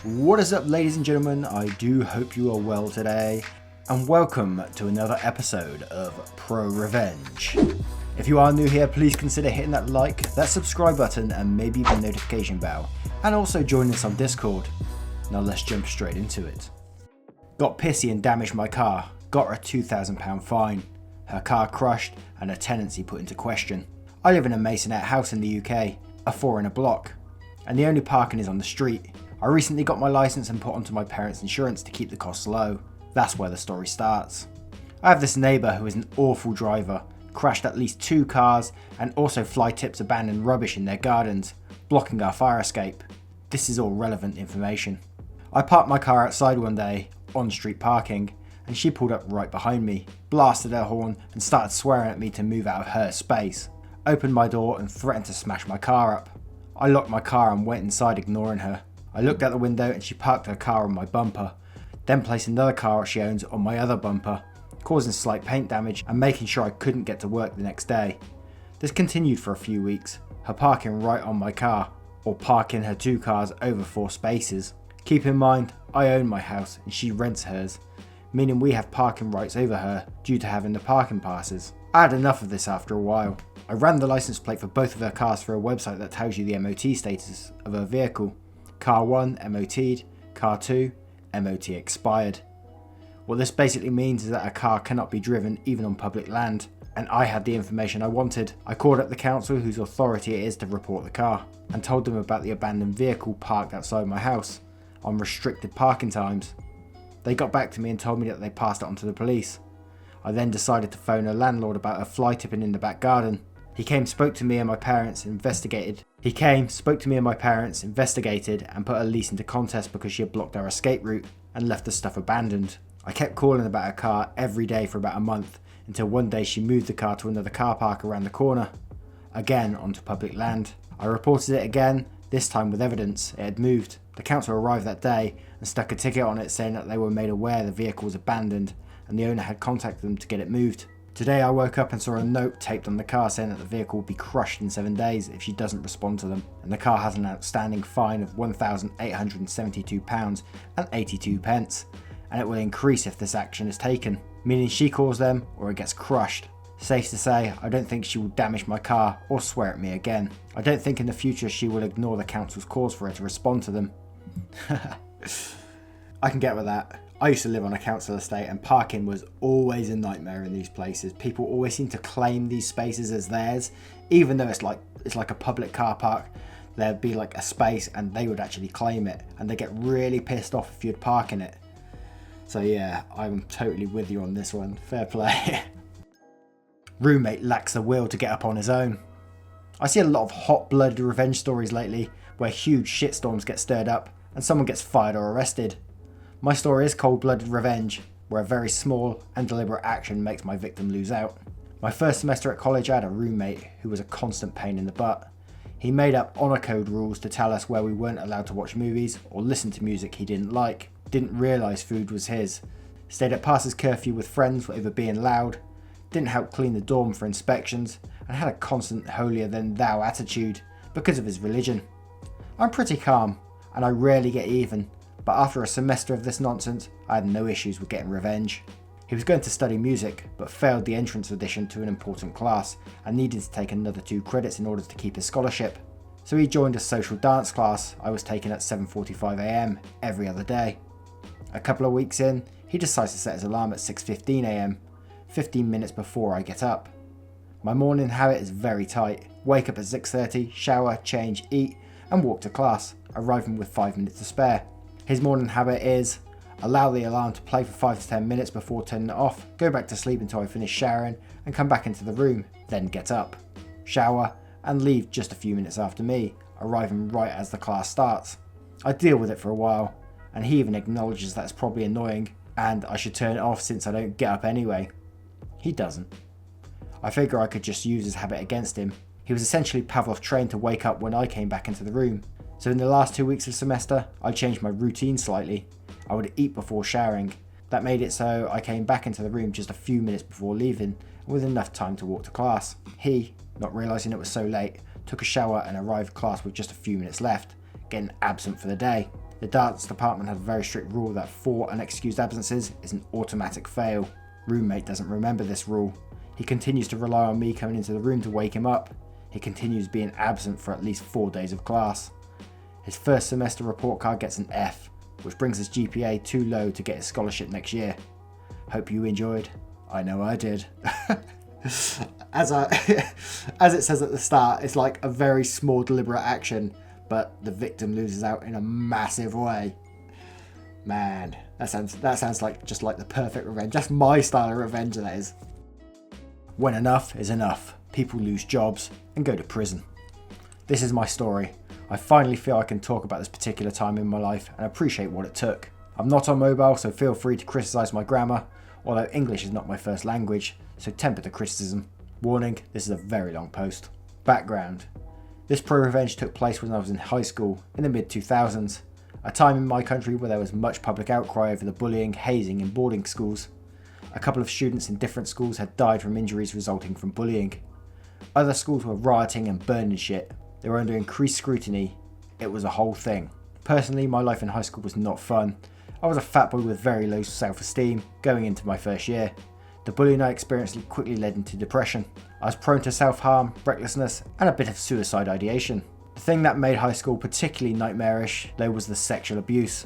What is up, ladies and gentlemen? I do hope you are well today, and welcome to another episode of Prorevenge. If you are new here, please consider hitting that like, that subscribe button, and maybe the notification bell, and also join us on Discord. Now let's jump straight into it. Got pissy and damaged my car, got her a £2,000 fine, her car crushed and her tenancy put into question. I live in a masonette house in the UK, a 4 in a block, and the only parking is on the street. I recently got my license and put onto my parents' insurance to keep the costs low. That's where the story starts. I have this neighbour who is an awful driver, crashed at least 2 cars and also fly tips abandoned rubbish in their gardens, blocking our fire escape. This is all relevant information. I parked my car outside one day, on street parking, and she pulled up right behind me, blasted her horn and started swearing at me to move out of her space, opened my door and threatened to smash my car up. I locked my car and went inside ignoring her. I looked out the window and she parked her car on my bumper, then placed another car she owns on my other bumper, causing slight paint damage and making sure I couldn't get to work the next day. This continued for a few weeks, her parking right on my car, or parking her 2 cars over 4 spaces. Keep in mind, I own my house and she rents hers, meaning we have parking rights over her due to having the parking passes. I had enough of this after a while. I ran the license plate for both of her cars through a website that tells you the MOT status of her vehicle. Car 1 MOT'd, car 2 MOT expired. What this basically means is that a car cannot be driven even on public land, and I had the information I wanted. I called up the council whose authority it is to report the car, and told them about the abandoned vehicle parked outside my house, on restricted parking times. They got back to me and told me that they passed it on to the police. I then decided to phone a landlord about a fly tipping in the back garden. He came, spoke to me and my parents, investigated, and put her lease into contest because she had blocked our escape route and left the stuff abandoned. I kept calling about her car every day for about a month, until one day she moved the car to another car park around the corner, again onto public land. I reported it again, this time with evidence it had moved. The council arrived that day and stuck a ticket on it saying that they were made aware the vehicle was abandoned and the owner had contacted them to get it moved. Today I woke up and saw a note taped on the car saying that the vehicle will be crushed in 7 days if she doesn't respond to them, and the car has an outstanding fine of £1,872.82, and it will increase if this action is taken, meaning she calls them or it gets crushed. Safe to say, I don't think she will damage my car or swear at me again. I don't think in the future she will ignore the council's calls for her to respond to them. I can get with that. I used to live on a council estate and parking was always a nightmare in these places. People always seem to claim these spaces as theirs, even though it's like a public car park. There'd be like a space and they would actually claim it, and they get really pissed off if you'd park in it. So yeah, I'm totally with you on this one. Fair play. Roommate lacks the will to get up on his own. I see a lot of hot-blooded revenge stories lately where huge shitstorms get stirred up and someone gets fired or arrested. My story is cold-blooded revenge, where a very small and deliberate action makes my victim lose out. My first semester at college I had a roommate who was a constant pain in the butt. He made up honour code rules to tell us where we weren't allowed to watch movies or listen to music he didn't like, didn't realise food was his, stayed at past his curfew with friends over being loud, didn't help clean the dorm for inspections, and had a constant holier-than-thou attitude because of his religion. I'm pretty calm, and I rarely get even, but after a semester of this nonsense, I had no issues with getting revenge. He was going to study music, but failed the entrance audition to an important class and needed to take another 2 credits in order to keep his scholarship. So he joined a social dance class I was taking at 7:45 AM every other day. A couple of weeks in, he decides to set his alarm at 6:15 AM, 15 minutes before I get up. My morning habit is very tight. Wake up at 6:30, shower, change, eat, and walk to class, arriving with 5 minutes to spare. His morning habit is allow the alarm to play for 5 to 10 minutes before turning it off, go back to sleep until I finish showering and come back into the room, then get up, shower and leave just a few minutes after me, arriving right as the class starts. I deal with it for a while, and he even acknowledges that it's probably annoying and I should turn it off since I don't get up anyway. He doesn't. I figure I could just use his habit against him. He was essentially Pavlov trained to wake up when I came back into the room. So in the last 2 weeks of semester, I changed my routine slightly. I would eat before showering. That made it so I came back into the room just a few minutes before leaving, with enough time to walk to class. He, not realising it was so late, took a shower and arrived at class with just a few minutes left, getting absent for the day. The dance department had a very strict rule that 4 unexcused absences is an automatic fail. Roommate doesn't remember this rule. He continues to rely on me coming into the room to wake him up. He continues being absent for at least 4 days of class. His first semester report card gets an F, which brings his GPA too low to get his scholarship next year. Hope you enjoyed. I know I did. As it says at the start, it's like a very small deliberate action, but the victim loses out in a massive way. Man, that sounds like just like the perfect revenge. That's my style of revenge, that is. When enough is enough, people lose jobs and go to prison. This is my story. I finally feel I can talk about this particular time in my life and appreciate what it took. I'm not on mobile, so feel free to criticise my grammar, although English is not my first language, so temper the criticism. Warning, this is a very long post. Background. This Prorevenge took place when I was in high school in the mid-2000s, a time in my country where there was much public outcry over the bullying, hazing in boarding schools. A couple of students in different schools had died from injuries resulting from bullying. Other schools were rioting and burning shit. They were under increased scrutiny. It was a whole thing. Personally, my life in high school was not fun. I was a fat boy with very low self-esteem going into my first year. The bullying I experienced quickly led into depression. I was prone to self-harm, recklessness, and a bit of suicide ideation. The thing that made high school particularly nightmarish, though, was the sexual abuse.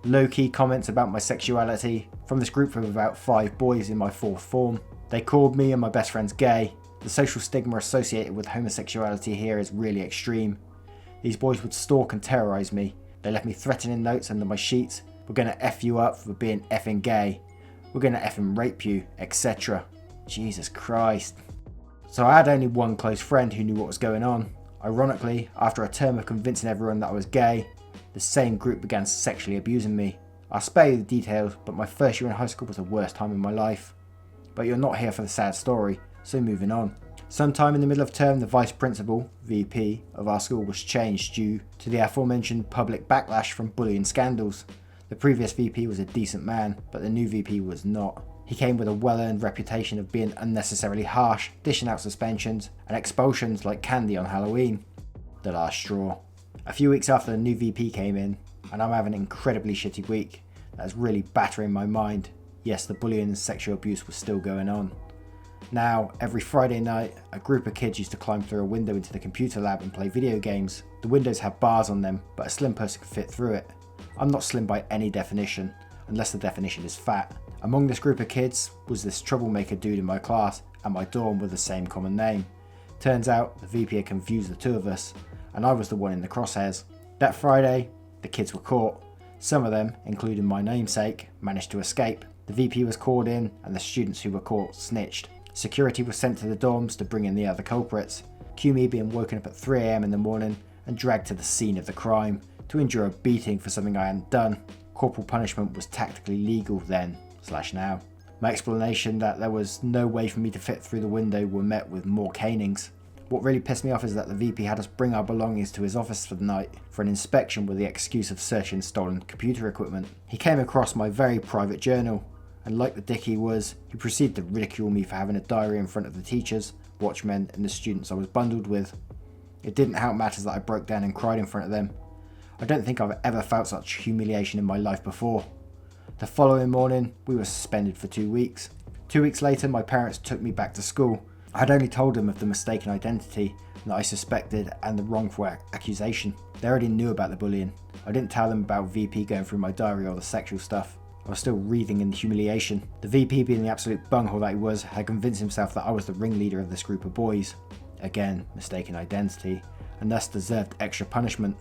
Low-key comments about my sexuality from this group of about 5 boys in my 4th form. They called me and my best friends gay. The social stigma associated with homosexuality here is really extreme. These boys would stalk and terrorise me. They left me threatening notes under my sheets. We're gonna F you up for being effing gay. We're gonna effing rape you, etc. Jesus Christ. So I had only one close friend who knew what was going on. Ironically, after a term of convincing everyone that I was gay, the same group began sexually abusing me. I'll spare you the details, but my first year in high school was the worst time in my life. But you're not here for the sad story, so moving on. Sometime in the middle of term, the vice principal, VP, of our school was changed due to the aforementioned public backlash from bullying scandals. The previous VP was a decent man, but the new VP was not. He came with a well-earned reputation of being unnecessarily harsh, dishing out suspensions and expulsions like candy on Halloween. The last straw. A few weeks after the new VP came in, and I'm having an incredibly shitty week that is really battering my mind. Yes, the bullying and sexual abuse was still going on. Now, every Friday night, a group of kids used to climb through a window into the computer lab and play video games. The windows have bars on them, but a slim person can fit through it. I'm not slim by any definition, unless the definition is fat. Among this group of kids was this troublemaker dude in my class and my dorm with the same common name. Turns out the VP had confused the two of us, and I was the one in the crosshairs. That Friday, the kids were caught. Some of them, including my namesake, managed to escape. The VP was called in and the students who were caught snitched. Security was sent to the dorms to bring in the other culprits. Cue me being woken up at 3 AM in the morning and dragged to the scene of the crime to endure a beating for something I hadn't done. Corporal punishment was tactically legal then/now. My explanation that there was no way for me to fit through the window were met with more canings. What really pissed me off is that the VP had us bring our belongings to his office for the night for an inspection with the excuse of searching stolen computer equipment. He came across my very private journal, and like the dick he was, he proceeded to ridicule me for having a diary in front of the teachers, watchmen, and the students I was bundled with. It didn't help matters that I broke down and cried in front of them. I don't think I've ever felt such humiliation in my life before. The following morning, we were suspended for 2 weeks. 2 weeks later, my parents took me back to school. I had only told them of the mistaken identity that I suspected and the wrongful accusation. They already knew about the bullying. I didn't tell them about VP going through my diary or the sexual stuff. I was still wreathing in humiliation. The VP, being the absolute bunghole that he was, had convinced himself that I was the ringleader of this group of boys. Again, mistaken identity, and thus deserved extra punishment.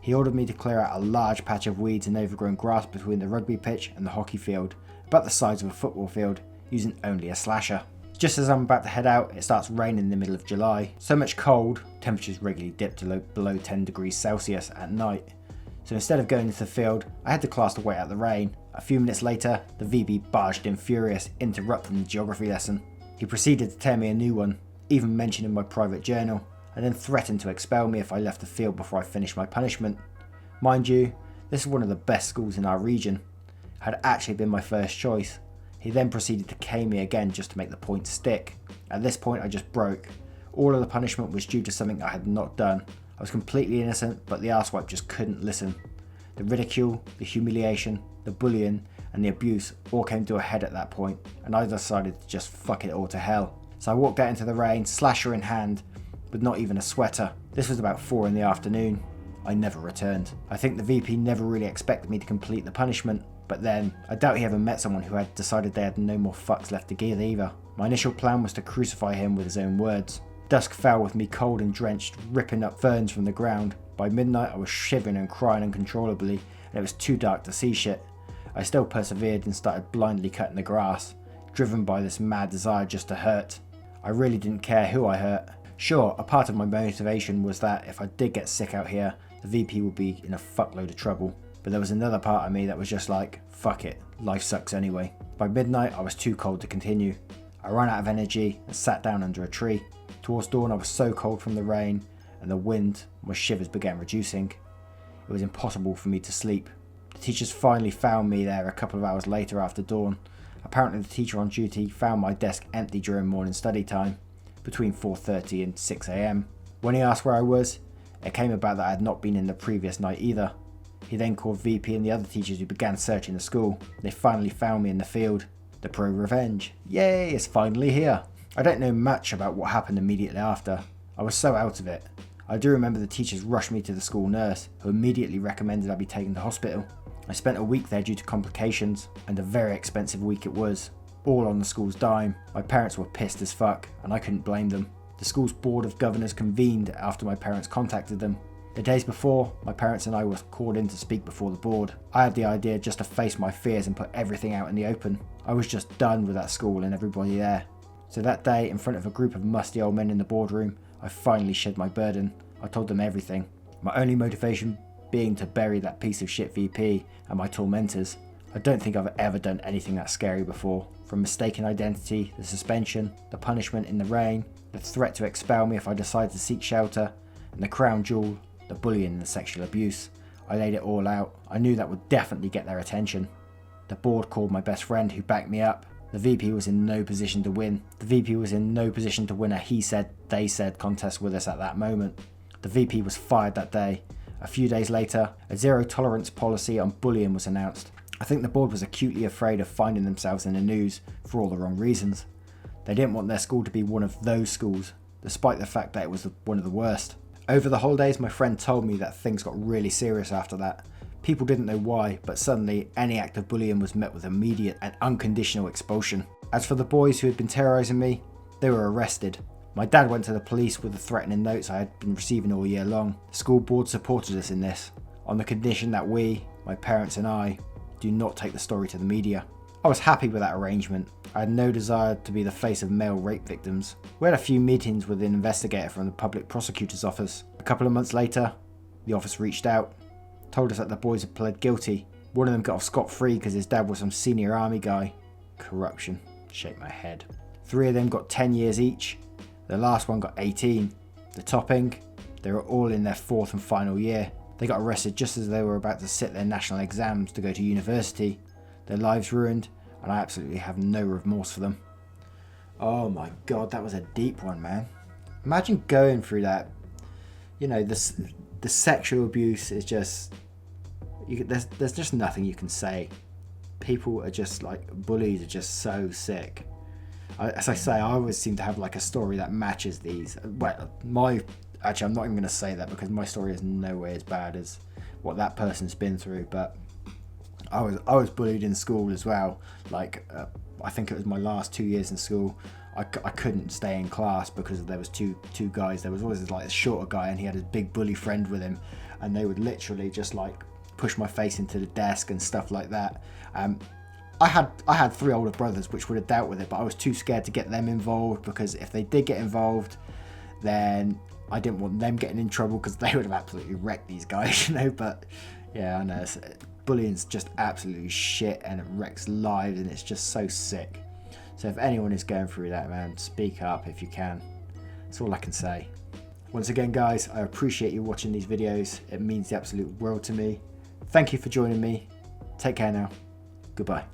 He ordered me to clear out a large patch of weeds and overgrown grass between the rugby pitch and the hockey field, about the size of a football field, using only a slasher. Just as I'm about to head out, it starts raining in the middle of July. So much cold, temperatures regularly dip to below 10 degrees Celsius at night. So instead of going into the field, I had the class to wait out the rain. A few minutes later, the VP barged in furious, interrupting the geography lesson. He proceeded to tear me a new one, even mentioning my private journal, and then threatened to expel me if I left the field before I finished my punishment. Mind you, this is one of the best schools in our region. It had actually been my first choice. He then proceeded to cane me again just to make the point stick. At this point I just broke. All of the punishment was due to something I had not done. I was completely innocent, but the arsewipe just couldn't listen. The ridicule, the humiliation, the bullying and the abuse all came to a head at that point, and I decided to just fuck it all to hell. So I walked out into the rain, slasher in hand, with not even a sweater. This was about 4 in the afternoon. I never returned. I think the VP never really expected me to complete the punishment, but then I doubt he ever met someone who had decided they had no more fucks left to give either. My initial plan was to crucify him with his own words. Dusk fell with me cold and drenched, ripping up ferns from the ground. By midnight I was shivering and crying uncontrollably, and it was too dark to see shit. I still persevered and started blindly cutting the grass, driven by this mad desire just to hurt. I really didn't care who I hurt. Sure, a part of my motivation was that if I did get sick out here, the VP would be in a fuckload of trouble. But there was another part of me that was just like, fuck it, life sucks anyway. By midnight I was too cold to continue. I ran out of energy and sat down under a tree. Towards dawn I was so cold from the rain and the wind, my shivers began reducing. It was impossible for me to sleep. The teachers finally found me there a couple of hours later after dawn. Apparently the teacher on duty found my desk empty during morning study time, between 4:30 and 6 AM. When he asked where I was, it came about that I had not been in the previous night either. He then called VP and the other teachers who began searching the school. They finally found me in the field. The Prorevenge. Yay, it's finally here. I don't know much about what happened immediately after. I was so out of it. I do remember the teachers rushed me to the school nurse, who immediately recommended I be taken to hospital. I spent a week there due to complications, and a very expensive week it was. All on the school's dime. My parents were pissed as fuck, and I couldn't blame them. The school's board of governors convened after my parents contacted them. The days before, my parents and I were called in to speak before the board. I had the idea just to face my fears and put everything out in the open. I was just done with that school and everybody there. So that day, in front of a group of musty old men in the boardroom, I finally shed my burden. I told them everything. My only motivation being to bury that piece of shit VP and my tormentors. I don't think I've ever done anything that scary before. From mistaken identity, the suspension, the punishment in the rain, the threat to expel me if I decided to seek shelter, and the crown jewel, the bullying and the sexual abuse. I laid it all out. I knew that would definitely get their attention. The board called my best friend who backed me up. The VP was in no position to win. The VP was in no position to win a he said, they said contest with us at that moment. The VP was fired that day. A few days later, a zero tolerance policy on bullying was announced. I think the board was acutely afraid of finding themselves in the news for all the wrong reasons. They didn't want their school to be one of those schools, despite the fact that it was one of the worst. Over the holidays, my friend told me that things got really serious after that. People didn't know why, but suddenly any act of bullying was met with immediate and unconditional expulsion. As for the boys who had been terrorising me, they were arrested. My dad went to the police with the threatening notes I had been receiving all year long. The school board supported us in this, on the condition that we, my parents and I, do not take the story to the media. I was happy with that arrangement. I had no desire to be the face of male rape victims. We had a few meetings with an investigator from the public prosecutor's office. A couple of months later, the office reached out, told us that the boys had pled guilty. One of them got off scot-free because his dad was some senior army guy. Corruption. Shake my head. 3 of them got 10 years each. The last one got 18. The topping, they were all in their 4th and final year. They got arrested just as they were about to sit their national exams to go to university. Their lives ruined, and I absolutely have no remorse for them. Oh my god, that was a deep one, man. Imagine going through that. You know, the sexual abuse is just... there's just nothing you can say. People are just like... bullies are just so sick. As I say, I always seem to have like a story that matches these. Well, actually, I'm not even going to say that because my story is nowhere as bad as what that person's been through. But I was bullied in school as well. Like, I think it was my last 2 years in school. I couldn't stay in class because there was two guys. There was always like a shorter guy and he had a big bully friend with him. And they would literally just like push my face into the desk and stuff like that. I had 3 older brothers which would have dealt with it, but I was too scared to get them involved because if they did get involved, then I didn't want them getting in trouble because they would have absolutely wrecked these guys, you know. But yeah, I know bullying's just absolutely shit and it wrecks lives and it's just so sick. So if anyone is going through that, man, speak up if you can. That's all I can say. Once again, guys, I appreciate you watching these videos. It means the absolute world to me. Thank you for joining me. Take care now. Goodbye.